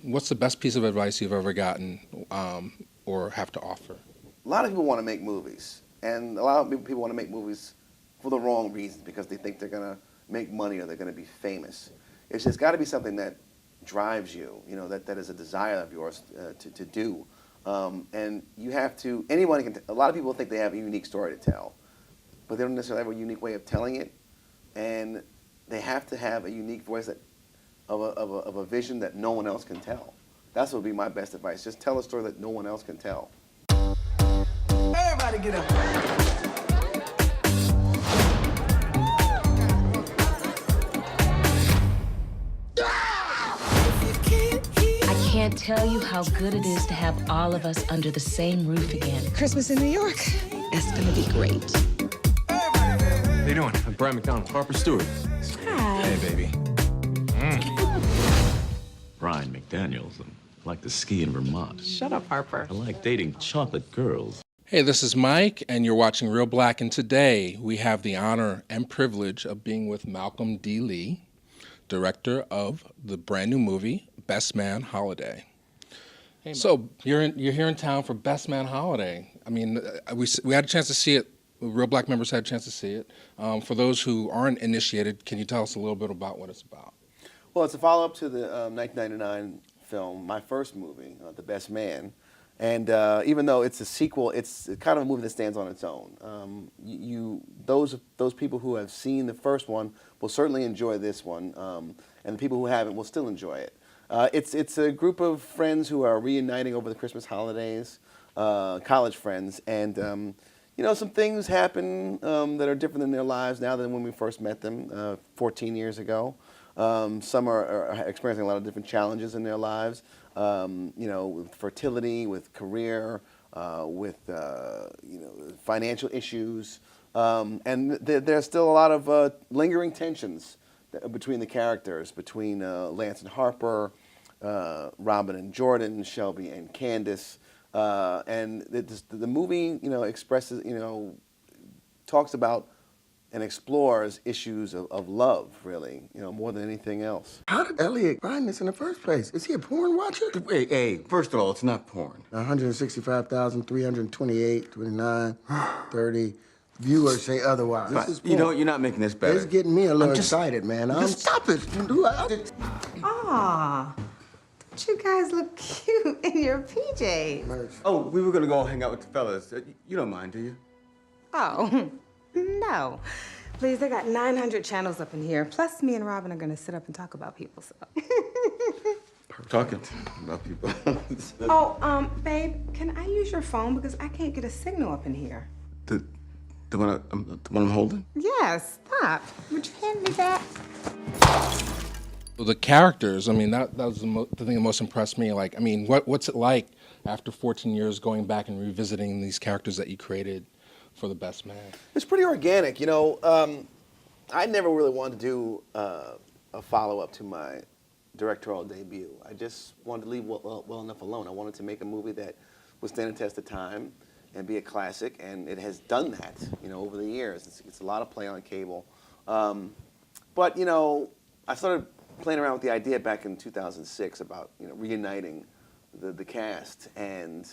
What's the best piece of advice you've ever gotten or have to offer? A lot of people want to make movies, and a lot of people want to make movies for the wrong reasons because they think they're going to make money or they're going to be famous. It's just got to be something that drives you, that is a desire of yours to do. And you have to, anyone can, a lot of people think they have a unique story to tell, but they don't necessarily have a unique way of telling it. And they have to have a unique voice of a vision that no one else can tell. That's what would be my best advice. Just tell a story that no one else can tell. Everybody get up. I can't tell you how good it is to have all of us under the same roof again. Christmas in New York. That's gonna be great. How you doing? I'm Brian McDonald, Harper Stewart. Hi. Hey, baby. Brian McDaniels. I like to ski in Vermont. Shut up, Harper. I like dating chocolate girls. Hey, this is Mike, and you're watching Reelblack, and today we have the honor and privilege of being with Malcolm D. Lee, director of the brand new movie, Best Man Holiday. Hey, so you're here in town for Best Man Holiday. I mean, we had a chance to see it. Reelblack members had a chance to see it. For those who aren't initiated, can you tell us a little bit about what it's about? Well, it's a follow-up to the 1999 film, my first movie, The Best Man. And even though it's a sequel, it's kind of a movie that stands on its own. Those people who have seen the first one will certainly enjoy this one, and the people who haven't will still enjoy it. It's a group of friends who are reuniting over the Christmas holidays, college friends, and some things happen that are different in their lives now than when we first met them 14 years ago. Some are experiencing a lot of different challenges in their lives, with fertility, with career, with financial issues, and there's still a lot of lingering tensions between the characters, between Lance and Harper, Robin and Jordan, Shelby and Candace, and the movie, expresses, talks about and explores issues of love, really, more than anything else. How did Elliot find this in the first place? Is he a porn watcher? Hey, first of all, it's not porn. 165,328, 29, 30 viewers say otherwise. This is porn. You're not making this better. It's getting me a little excited, man. Just stop it. Aw, don't you guys look cute in your PJs? Oh, we were gonna go hang out with the fellas. You don't mind, do you? Oh, no. Please, they got 900 channels up in here. Plus, me and Robin are gonna sit up and talk about people, so. Talking about people. Oh, babe, can I use your phone? Because I can't get a signal up in here. The one I'm holding? Yes, stop. Would you hand me that? The characters, I mean, that was the thing that most impressed me. Like, I mean, what's it like after 14 years going back and revisiting these characters that you created for The Best Man? It's pretty organic, I never really wanted to do a follow-up to my directorial debut. I just wanted to leave well enough alone. I wanted to make a movie that would stand the test of time and be a classic, and it has done that, over the years. It's a lot of play on cable. But, I started playing around with the idea back in 2006 about, reuniting the cast, and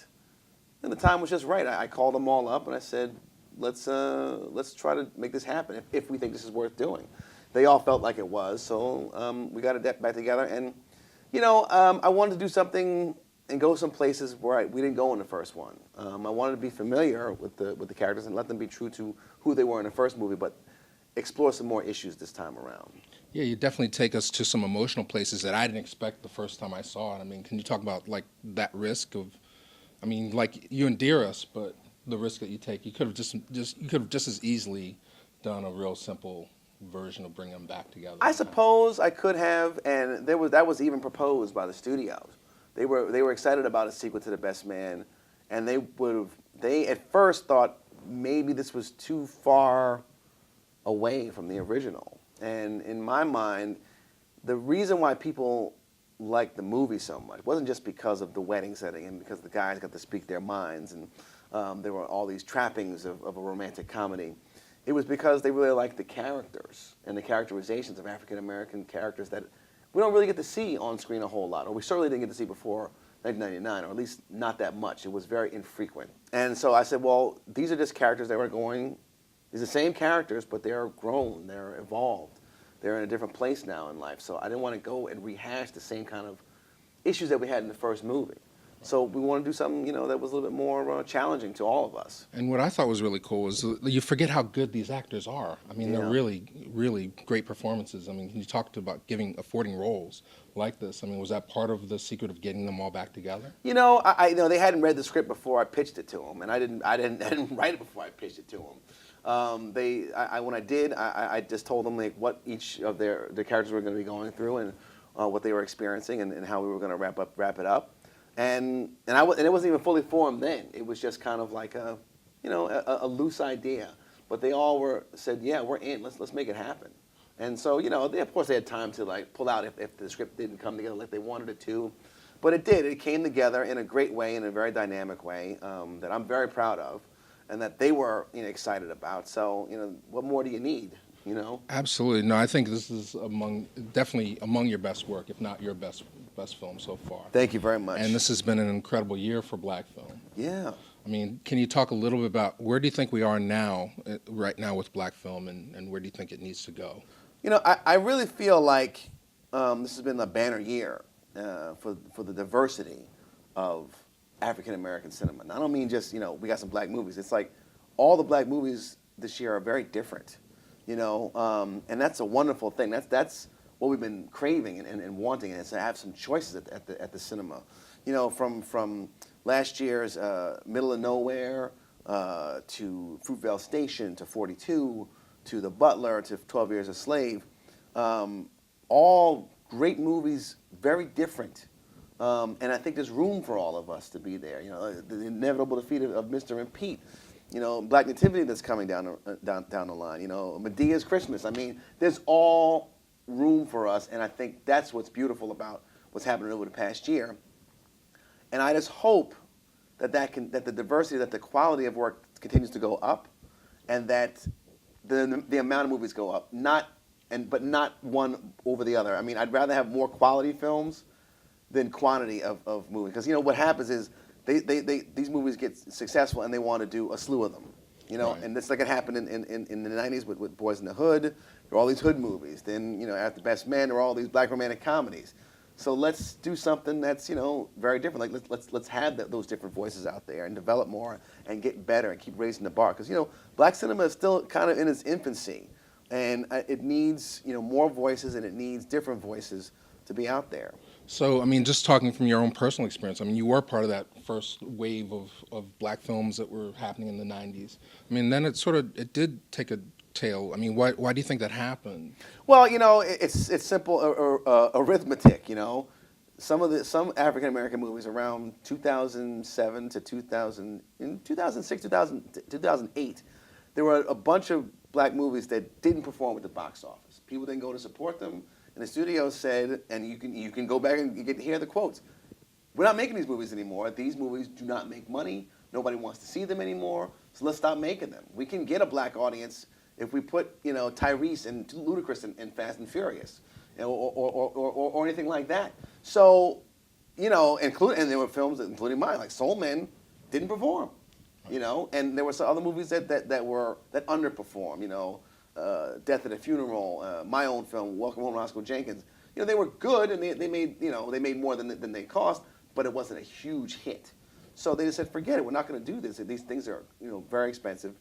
the time was just right. I called them all up and I said, let's try to make this happen if we think this is worth doing. They all felt like it was, so we got it back together. And I wanted to do something and go some places where we didn't go in the first one. I wanted to be familiar with the characters and let them be true to who they were in the first movie, but explore some more issues this time around. Yeah, you definitely take us to some emotional places that I didn't expect the first time I saw it. I mean, can you talk about like that risk of, I mean, like you endear us, but the risk that you take, you could have just as easily done a real simple version of bringing them back together. I suppose I could have, and that was even proposed by the studios. They were excited about a sequel to The Best Man, and they at first thought maybe this was too far away from the original. And in my mind, the reason why people liked the movie so much wasn't just because of the wedding setting and because the guys got to speak their minds and there were all these trappings of a romantic comedy. It was because they really liked the characters and the characterizations of African American characters that we don't really get to see on screen a whole lot, or we certainly didn't get to see before 1999, or at least not that much. It was very infrequent. And so I said, well, these are just characters that were going, these are the same characters, but they're grown, they're evolved, they're in a different place now in life. So I didn't want to go and rehash the same kind of issues that we had in the first movie. So we want to do something, that was a little bit more challenging to all of us. And what I thought was really cool is you forget how good these actors are. I mean, they're really, really great performances. I mean, you talked about affording roles like this. I mean, was that part of the secret of getting them all back together? I know they hadn't read the script before I pitched it to them, and I didn't write it before I pitched it to them. When I did, I just told them like what each of their characters were going to be going through and what they were experiencing and how we were going to wrap it up. And it wasn't even fully formed then. It was just kind of like a loose idea. But they all said, yeah, we're in. Let's make it happen. And so of course they had time to like pull out if the script didn't come together like they wanted it to, but it did. It came together in a great way, in a very dynamic way that I'm very proud of, and that they were excited about. So what more do you need? Absolutely. No, I think this is definitely among your best work, if not your best film so far. Thank you very much. And this has been an incredible year for black film. Yeah. I mean, can you talk a little bit about where do you think we are right now with black film, and where do you think it needs to go? I really feel like this has been a banner year for the diversity of African American cinema. And I don't mean just we got some black movies. It's like all the black movies this year are very different. And that's a wonderful thing. That's what we've been craving and wanting, is to have some choices at the cinema. From last year's Middle of Nowhere to Fruitvale Station to 42 to The Butler to 12 Years a Slave, all great movies, very different. And I think there's room for all of us to be there. The inevitable defeat of Mr. and Pete. Black Nativity that's coming down the line. Medea's Christmas. I mean, there's all room for us, and I think that's what's beautiful about what's happening over the past year. And I just hope that the diversity, that the quality of work continues to go up, and that the amount of movies go up, but not one over the other. I mean, I'd rather have more quality films than quantity of movies, because what happens is these movies get successful and they want to do a slew of them, right. And it's like it happened in the 90s with Boys in the Hood. There were all these hood movies. Then after Best Man, there were all these black romantic comedies. So let's do something that's very different. Like let's have those different voices out there and develop more and get better and keep raising the bar, because black cinema is still kind of in its infancy, and it needs more voices, and it needs different voices to be out there. So, I mean, just talking from your own personal experience, I mean, you were part of that first wave of black films that were happening in the 90s. I mean, then it did take a tail. I mean, why do you think that happened? Well, it's simple arithmetic, Some African American movies around 2007 to 2006, 2008, there were a bunch of black movies that didn't perform at the box office. People didn't go to support them. And the studio said, and you can go back and hear the quotes, we're not making these movies anymore. These movies do not make money. Nobody wants to see them anymore. So let's stop making them. We can get a black audience if we put Tyrese and Ludacris in Fast and Furious, or anything like that. So, and there were films, including mine, like Soul Men, didn't perform. And there were some other movies that underperformed. Death at a Funeral, my own film, Welcome Home, Roscoe Jenkins. They were good, and they made more than they cost, but it wasn't a huge hit. So they just said, forget it. We're not going to do this. These things are very expensive.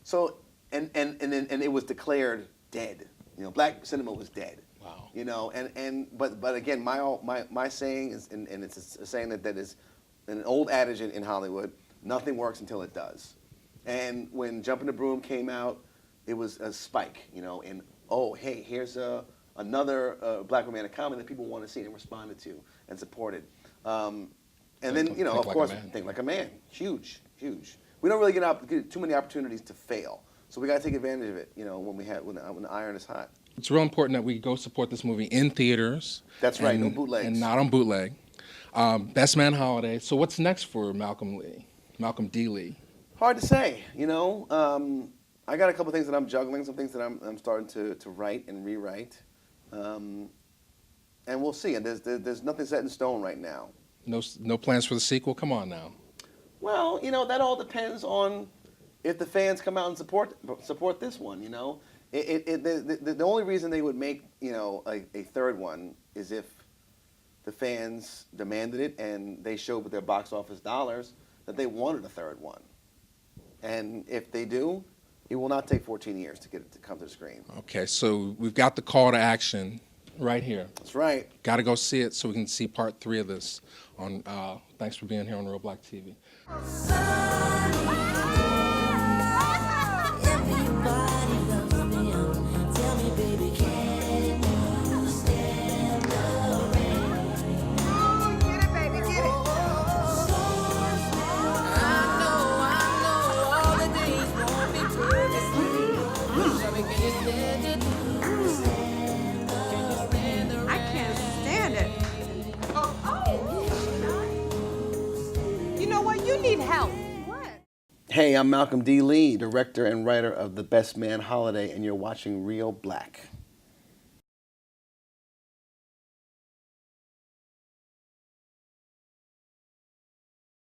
So and it was declared dead. Black cinema was dead. Wow. But again, my saying is, and it's a saying that is an old adage in Hollywood: nothing works until it does. And when Jumpin' the Broom came out, it was a spike, and hey, here's another black romantic comedy that people want to see and responded to and supported. And then, of course, Think Like a Man, huge. We don't really get too many opportunities to fail, so we got to take advantage of it, when the iron is hot. It's real important that we go support this movie in theaters. That's right, no bootlegs. And not on bootleg. Best Man Holiday. So what's next for Malcolm D. Lee? Hard to say, I got a couple things that I'm juggling, some things that I'm starting to write and rewrite. And and we'll see. And there's nothing set in stone right now. No plans for the sequel? Come on now. Well, that all depends on if the fans come out and support this one. The only reason they would make a third one is if the fans demanded it and they showed with their box office dollars that they wanted a third one. And if they do, it will not take 14 years to get it to come to the screen. Okay, so we've got the call to action right here. That's right. Got to go see it so we can see part 3 of this. Thanks for being here on Reelblack TV. I can't stand it. You know what? You need help. What? Hey, I'm Malcolm D. Lee, director and writer of The Best Man Holiday, and you're watching Reelblack.